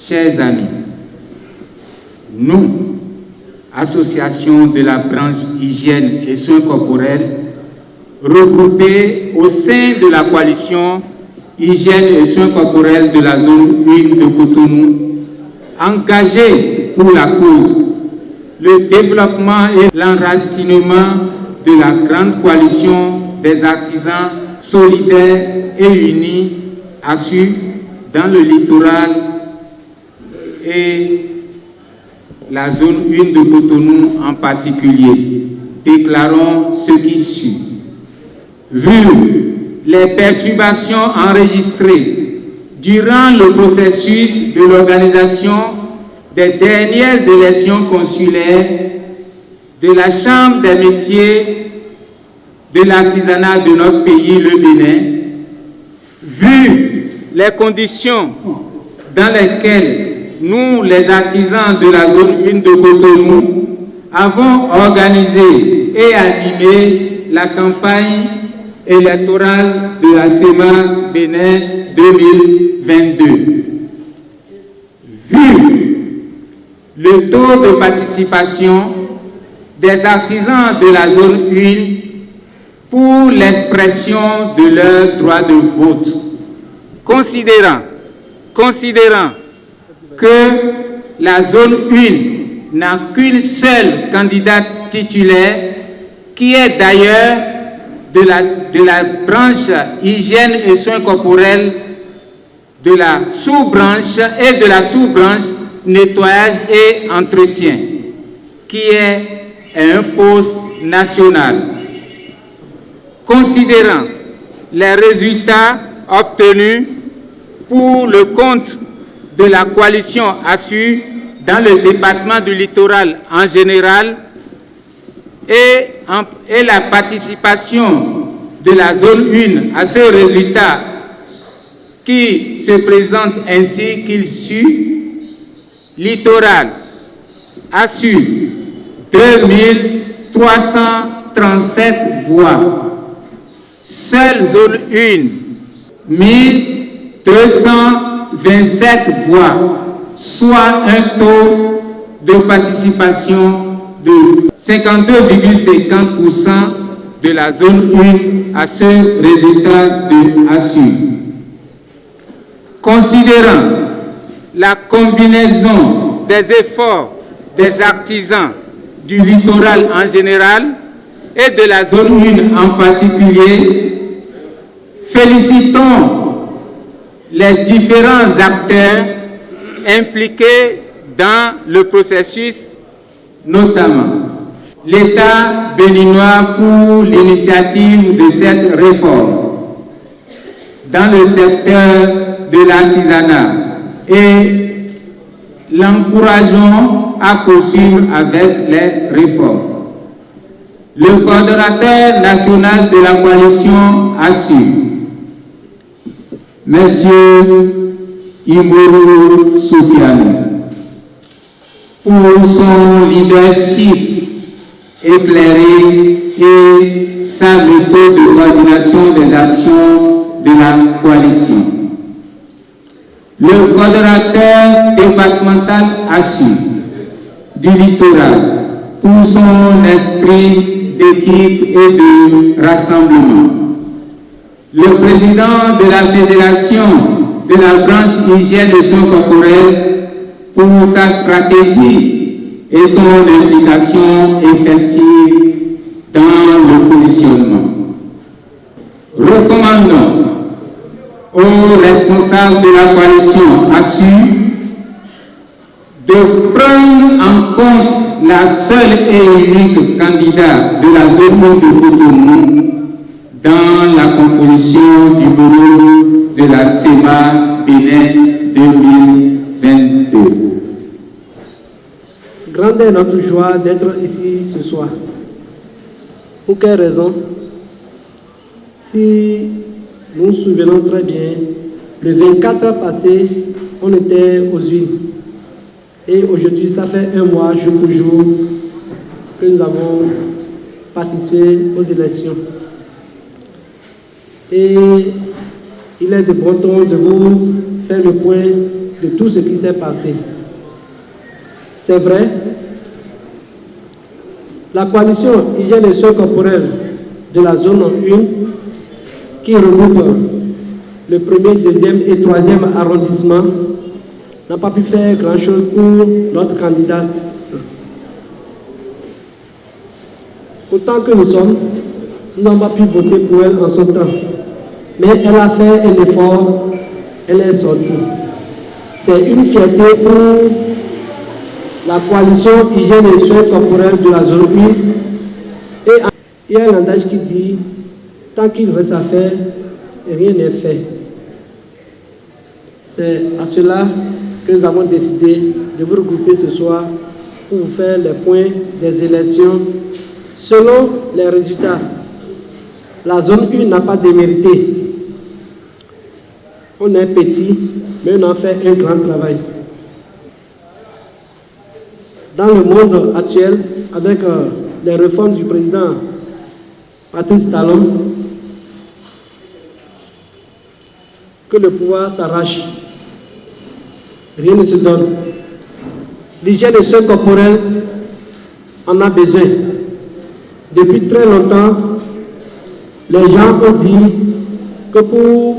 Chers amis, nous, association de la branche hygiène et soins corporels, regroupés au sein de la coalition hygiène et soins corporels de la zone 1 de Cotonou, engagés pour la cause, le développement et l'enracinement de la grande coalition des artisans solidaires et unis assurés dans le littoral et la zone 1 de Cotonou en particulier. Déclarons ce qui suit. Vu les perturbations enregistrées durant le processus de l'organisation des dernières élections consulaires de la Chambre des métiers de l'artisanat de notre pays, le Bénin, vu les conditions dans lesquelles nous, les artisans de la zone 1 de Cotonou, avons organisé et animé la campagne électorale de la SEMA Bénin 2022. Vu le taux de participation des artisans de la zone 1 pour l'expression de leur droit de vote, considérant que la zone 1 n'a qu'une seule candidate titulaire, qui est d'ailleurs de la branche hygiène et soins corporels, de la sous-branche et de la sous-branche nettoyage et entretien, qui est un poste national. Considérant les résultats obtenus pour le compte de la coalition Assure dans le département du littoral en général et la participation de la zone 1 à ce résultat qui se présente ainsi qu'il suit: littoral Assure 2337 voix, seule zone 1 1227 voix, soit un taux de participation de 52,50% de la zone 1 à ce résultat de Assure. Considérant la combinaison des efforts des artisans du littoral en général et de la zone 1 en particulier, félicitons les différents acteurs impliqués dans le processus, notamment l'État béninois pour l'initiative de cette réforme dans le secteur de l'artisanat et l'encourageons à poursuivre avec les réformes. Le coordonnateur national de la coalition Assure, Monsieur Imoro Soufiane, pour son leadership éclairé et sa méthode de coordination des actions de la coalition. Le coordonnateur départemental Assure du littoral pour son esprit d'équipe et de rassemblement. Le président de la fédération de la branche hygiène et soins corporels pour sa stratégie et son implication effective dans le positionnement. Recommandons aux responsables de la coalition Assure de prendre en compte la seule et unique candidate de la zone de Cotonou dans la composition du bureau de la SEMA Bénin 2022. Grande est notre joie d'être ici ce soir. Pour quelle raison? Si nous nous souvenons très bien, le 24 passé, on était aux unes. Et aujourd'hui, ça fait un mois, jour pour jour, que nous avons participé aux élections. Et il est de bon ton de vous faire le point de tout ce qui s'est passé. C'est vrai, la coalition hygiène et soins corporels de la zone 1, qui regroupe le 1er, 2e et 3e arrondissement, n'a pas pu faire grand-chose pour notre candidate. Autant que nous sommes, nous n'avons pas pu voter pour elle en son temps. Mais elle a fait un effort, elle est sortie. C'est une fierté pour la coalition hygiène et soins corporels de la zone 1. Et il y a un adage qui dit, tant qu'il reste à faire, rien n'est fait. C'est à cela que nous avons décidé de vous regrouper ce soir pour vous faire les points des élections. Selon les résultats, la zone 1 n'a pas démérité. On est petit, mais on a fait un grand travail. Dans le monde actuel, avec les réformes du président Patrice Talon, que le pouvoir s'arrache, rien ne se donne. L'hygiène et soins corporels en a besoin. Depuis très longtemps, les gens ont dit que pour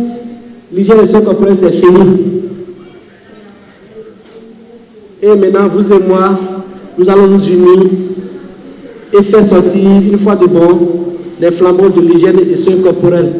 l'hygiène et soins corporels, c'est fini. Et maintenant, vous et moi, nous allons nous unir et faire sortir une fois de bon les flambeaux de l'hygiène et soins corporels.